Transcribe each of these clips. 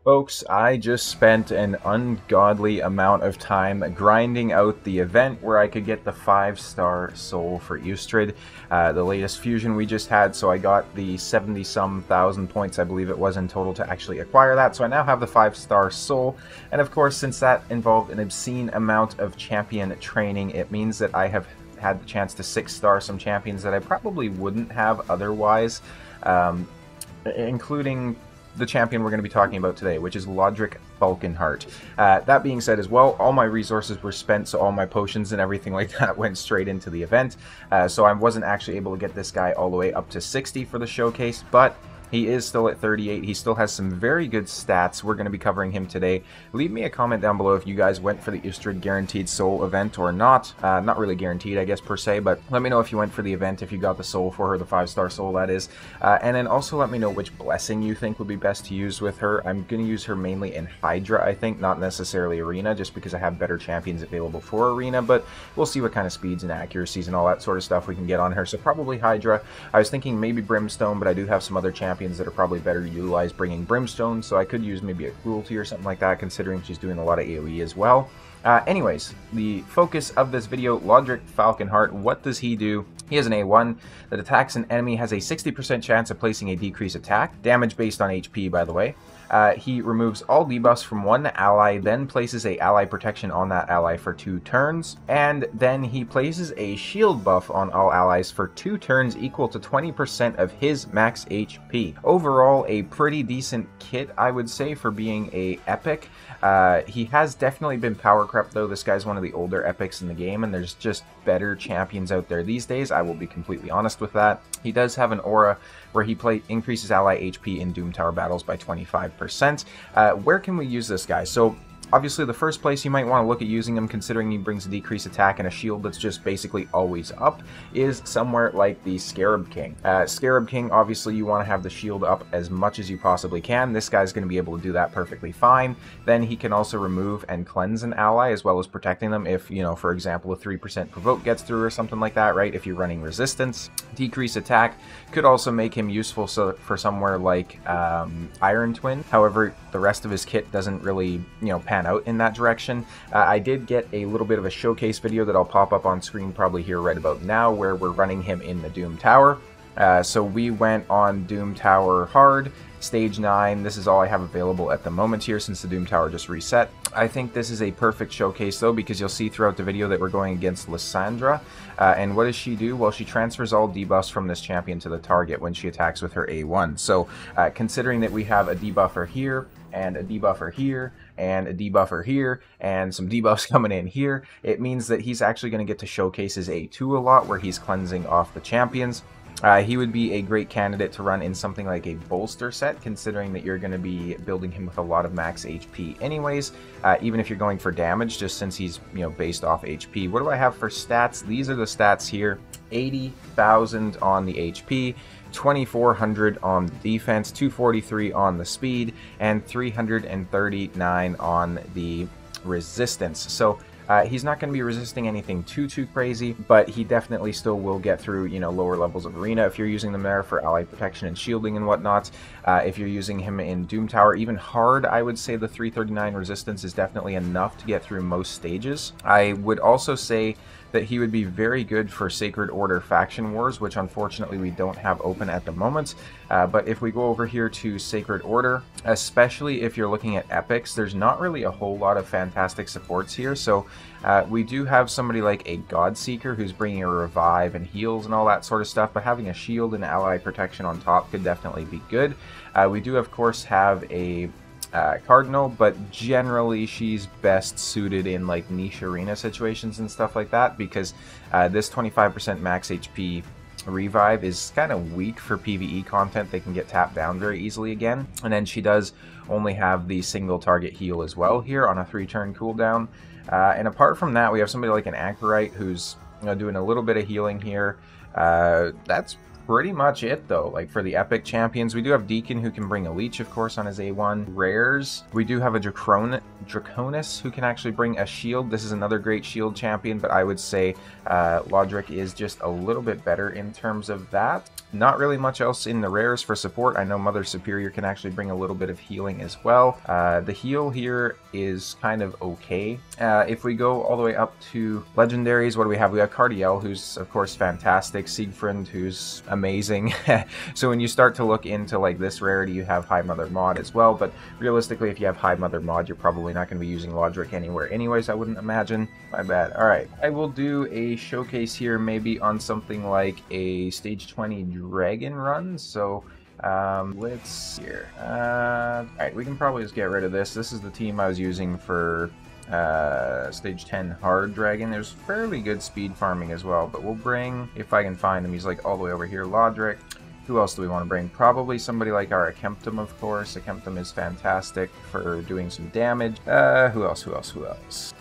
Folks, I just spent an ungodly amount of time grinding out the event where I could get the 5-star soul for Ustrid, the latest fusion we just had, so I got the 70-some thousand points, I believe it was in total, to actually acquire that, so I now have the 5-star soul, and of course, since that involved an obscene amount of champion training, it means that I have had the chance to 6-star some champions that I probably wouldn't have otherwise, including the champion we're going to be talking about today, which is Lodric FalconHeart. That being said as well, all my resources were spent, so all my potions and everything like that went straight into the event. So I wasn't actually able to get this guy all the way up to 60 for the showcase, but he is still at 38. He still has some very good stats. We're going to be covering him today. Leave me a comment down below if you guys went for the Ustrid Guaranteed Soul event or not. Not really guaranteed, I guess, per se, but let me know if you went for the event, if you got the soul for her, the 5-star soul, that is. And then also let me know which blessing you think would be best to use with her. I'm going to use her mainly in Hydra, I think, not necessarily Arena, just because I have better champions available for Arena, but we'll see what kind of speeds and accuracies and all that sort of stuff we can get on her. So probably Hydra. I was thinking maybe Brimstone, but I do have some other champions that are probably better utilized bringing Brimstone, so I could use maybe a Cruelty or something like that, considering she's doing a lot of AoE as well. Anyways, the focus of this video, Lodric FalconHeart, what does he do? He has an A1 that attacks an enemy, has a 60% chance of placing a decreased attack, damage based on HP, by the way. He removes all debuffs from one ally, then places a ally protection on that ally for 2 turns, and then he places a shield buff on all allies for 2 turns equal to 20% of his max HP. Overall, a pretty decent kit, I would say, for being a epic. He has definitely been power crept, though. This guy's one of the older epics in the game, and there's just better champions out there these days. I will be completely honest with that. He does have an aura where he increases ally HP in Doom Tower battles by 25%. Where can we use this guy? So obviously, the first place you might want to look at using him, considering he brings a decreased attack and a shield that's just basically always up, is somewhere like the Scarab King. Scarab King, obviously, you want to have the shield up as much as you possibly can. This guy's going to be able to do that perfectly fine. Then he can also remove and cleanse an ally, as well as protecting them if, you know, for example, a 3% provoke gets through or something like that, right? If you're running resistance. Decreased attack could also make him useful for somewhere like Iron Twin. However, the rest of his kit doesn't really, you know, pan out in that direction. I did get a little bit of a showcase video that I'll pop up on screen probably here right about now, where we're running him in the Doom Tower. So we went on Doom Tower hard, stage 9. This is all I have available at the moment here since the Doom Tower just reset. I think this is a perfect showcase though, because you'll see throughout the video that we're going against Lysandra. And what does she do? Well, she transfers all debuffs from this champion to the target when she attacks with her A1. So considering that we have a debuffer here, and a debuffer here, and a debuffer here, and some debuffs coming in here, it means that he's actually going to get to showcase his A2 a lot, where he's cleansing off the champions. He would be a great candidate to run in something like a bolster set, considering that you're going to be building him with a lot of max HP anyways, even if you're going for damage, just since he's, you know, based off HP. What do I have for stats? These are the stats here. 80,000 on the HP, 2,400 on the defense, 243 on the speed, and 339 on the resistance. So he's not going to be resisting anything too crazy, but he definitely still will get through, you know, lower levels of Arena if you're using them there for ally protection and shielding and whatnot. If you're using him in Doom Tower, even hard, I would say the 339 resistance is definitely enough to get through most stages. I would also say that he would be very good for Sacred Order Faction Wars, which unfortunately we don't have open at the moment. But if we go over here to Sacred Order, especially if you're looking at epics, there's not really a whole lot of fantastic supports here. So we do have somebody like a Godseeker who's bringing a revive and heals and all that sort of stuff, but having a shield and ally protection on top could definitely be good. We do, of course, have a Cardinal, but generally she's best suited in like niche arena situations and stuff like that, because this 25% max HP revive is kind of weak for PvE content. They can get tapped down very easily again, and then she does only have the single target heal as well here on a 3-turn cooldown. And apart from that, we have somebody like an Anchorite who's, you know, doing a little bit of healing here. That's pretty much it though. Like for the epic champions, we do have Deacon who can bring a leech, of course, on his A1. Rares, we do have a Draconis who can actually bring a shield. This is another great shield champion, but I would say Lodric is just a little bit better in terms of that. not really much else in the rares for support. I know Mother Superior can actually bring a little bit of healing as well. The heal here is kind of okay. If we go all the way up to legendaries, what do we have? We have Cardiel, who's of course fantastic. Siegfried, who's amazing. So when you start to look into like this rarity, you have High Mother Mod as well. But realistically, if you have High Mother Mod, you're probably not going to be using Lodric anywhere anyways, I wouldn't imagine. My bad. Alright, I will do a showcase here maybe on something like a stage 20 dragon run. So let's see here. Alright, we can probably just get rid of this. This is the team I was using for stage 10 hard dragon. There's fairly good speed farming as well, but we'll bring, if I can find him, he's like all the way over here, Lodric. Who else do we want to bring? Probably somebody like our Akemptum, of course. Akemptum is fantastic for doing some damage. Who else?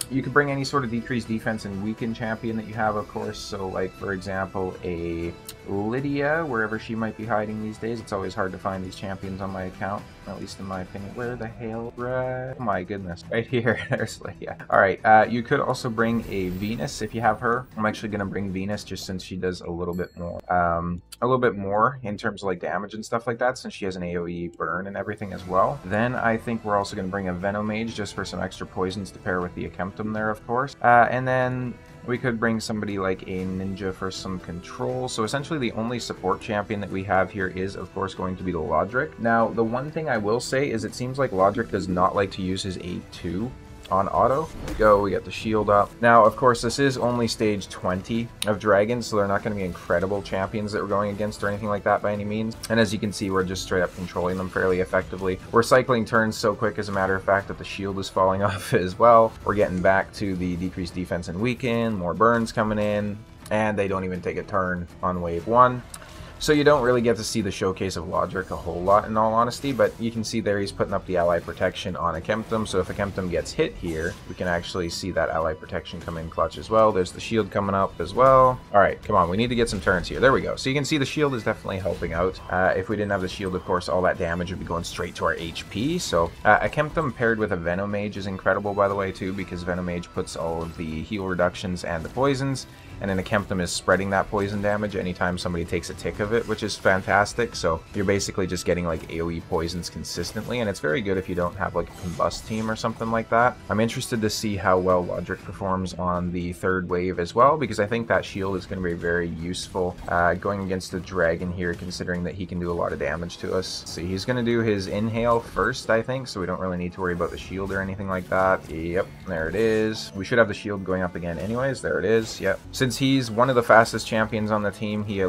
You could bring any sort of decreased defense and weakened champion that you have, of course. So, like, for example, a Lydia, wherever she might be hiding these days. It's always hard to find these champions on my account, at least in my opinion. Where the hell? Right? Oh my goodness. Right here. There's Lydia. Alright, you could also bring a Venus if you have her. I'm actually going to bring Venus just since she does a little bit more in terms of like damage and stuff like that, since she has an AoE burn and everything as well. Then I think we're also going to bring a Venomage just for some extra poisons to pair with the Akemptum there, of course. And then we could bring somebody like a Ninja for some control. So essentially the only support champion that we have here is, of course, going to be the Lodric. Now, the one thing I will say is it seems like Lodric does not like to use his A2 on auto. Go, we got the shield up. Now, of course, this is only stage 20 of dragons, so they're not going to be incredible champions that we're going against or anything like that by any means. And as you can see, we're just straight up controlling them fairly effectively. We're cycling turns so quick, as a matter of fact, that the shield is falling off as well. We're getting back to the decreased defense and weaken, more burns coming in, and they don't even take a turn on wave 1. So you don't really get to see the showcase of Lodric a whole lot, in all honesty, but you can see there he's putting up the ally protection on Akemptum, so if Akemptum gets hit here, we can actually see that ally protection come in clutch as well. There's the shield coming up as well. Alright, come on, we need to get some turns here. There we go. So you can see the shield is definitely helping out. If we didn't have the shield, of course, all that damage would be going straight to our HP, so Akemptum paired with a Venomage is incredible, by the way, too, because Venomage puts all of the heal reductions and the poisons, and then Akemptum is spreading that poison damage anytime somebody takes a tick of it, which is fantastic. So you're basically just getting like AoE poisons consistently, and it's very good if you don't have like a combust team or something like that. I'm interested to see how well Lodric performs on the third wave as well, because I think that shield is going to be very useful going against the dragon here, considering that he can do a lot of damage to us. See, he's going to do his inhale first, I think, so we don't really need to worry about the shield or anything like that. Yep, there it is. We should have the shield going up again anyways. There it is. Yep. Since he's one of the fastest champions on the team, he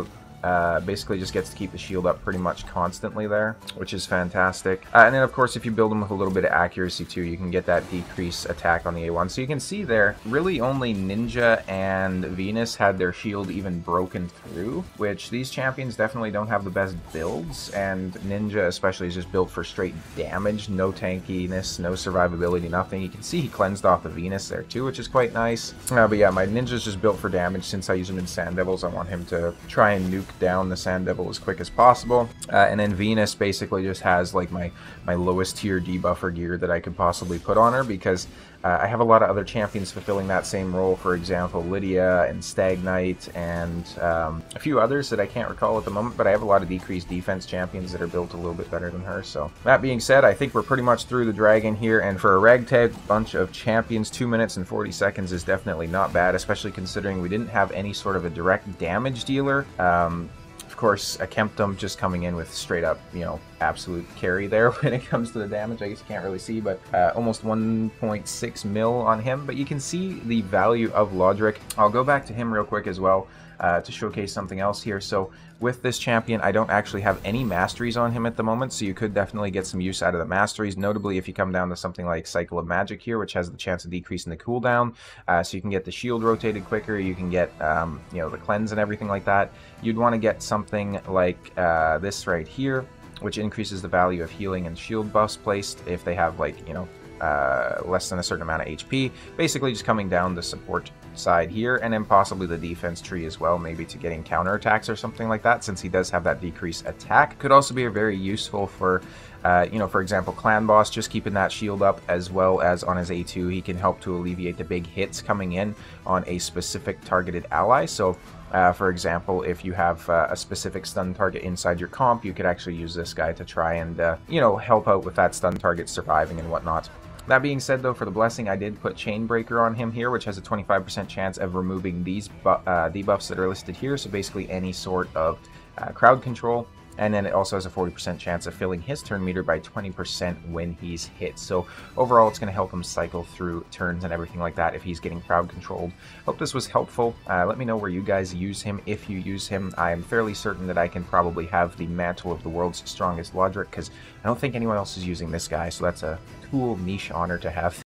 basically just gets to keep the shield up pretty much constantly there, which is fantastic. And then, of course, if you build him with a little bit of accuracy too, you can get that decrease attack on the A1. So you can see there, really only Ninja and Venus had their shield even broken through, which these champions definitely don't have the best builds, and Ninja especially is just built for straight damage, no tankiness, no survivability, nothing. You can see he cleansed off the Venus there too, which is quite nice. But yeah, my Ninja's just built for damage. Since I use him in Sand Devils, I want him to try and nuke down the Sand Devil as quick as possible. And then Venus basically just has like my lowest tier debuffer gear that I could possibly put on her, because I have a lot of other champions fulfilling that same role. For example, Lydia and Stag Knight and a few others that I can't recall at the moment, but I have a lot of decreased defense champions that are built a little bit better than her. So that being said, I think we're pretty much through the dragon here, and for a ragtag bunch of champions, 2 minutes and 40 seconds is definitely not bad, especially considering we didn't have any sort of a direct damage dealer. Of course, Akemptum just coming in with straight up, you know, absolute carry there when it comes to the damage. I guess you can't really see, but almost 1.6 mil on him. But you can see the value of Lodric. I'll go back to him real quick as well to showcase something else here. So with this champion, I don't actually have any masteries on him at the moment, so you could definitely get some use out of the masteries, notably if you come down to something like Cycle of Magic here, which has the chance of decreasing the cooldown, so you can get the shield rotated quicker, you can get you know, the cleanse and everything like that. You'd want to get something like this right here, which increases the value of healing and shield buffs placed if they have, like, you know, less than a certain amount of HP, basically just coming down the support side here, and then possibly the defense tree as well, maybe to getting counterattacks or something like that, since he does have that decreased attack. Could also be very useful for you know, for example, Clan Boss, just keeping that shield up, as well as on his A2, he can help to alleviate the big hits coming in on a specific targeted ally. So For example, if you have a specific stun target inside your comp, you could actually use this guy to try and, you know, help out with that stun target surviving and whatnot. That being said, though, for the blessing, I did put Chainbreaker on him here, which has a 25% chance of removing these debuffs that are listed here, so basically any sort of crowd control. And then it also has a 40% chance of filling his turn meter by 20% when he's hit. So overall, it's going to help him cycle through turns and everything like that if he's getting crowd controlled. Hope this was helpful. Let me know where you guys use him, if you use him. I am fairly certain that I can probably have the mantle of the world's strongest Lodric, because I don't think anyone else is using this guy, so that's a cool niche honor to have.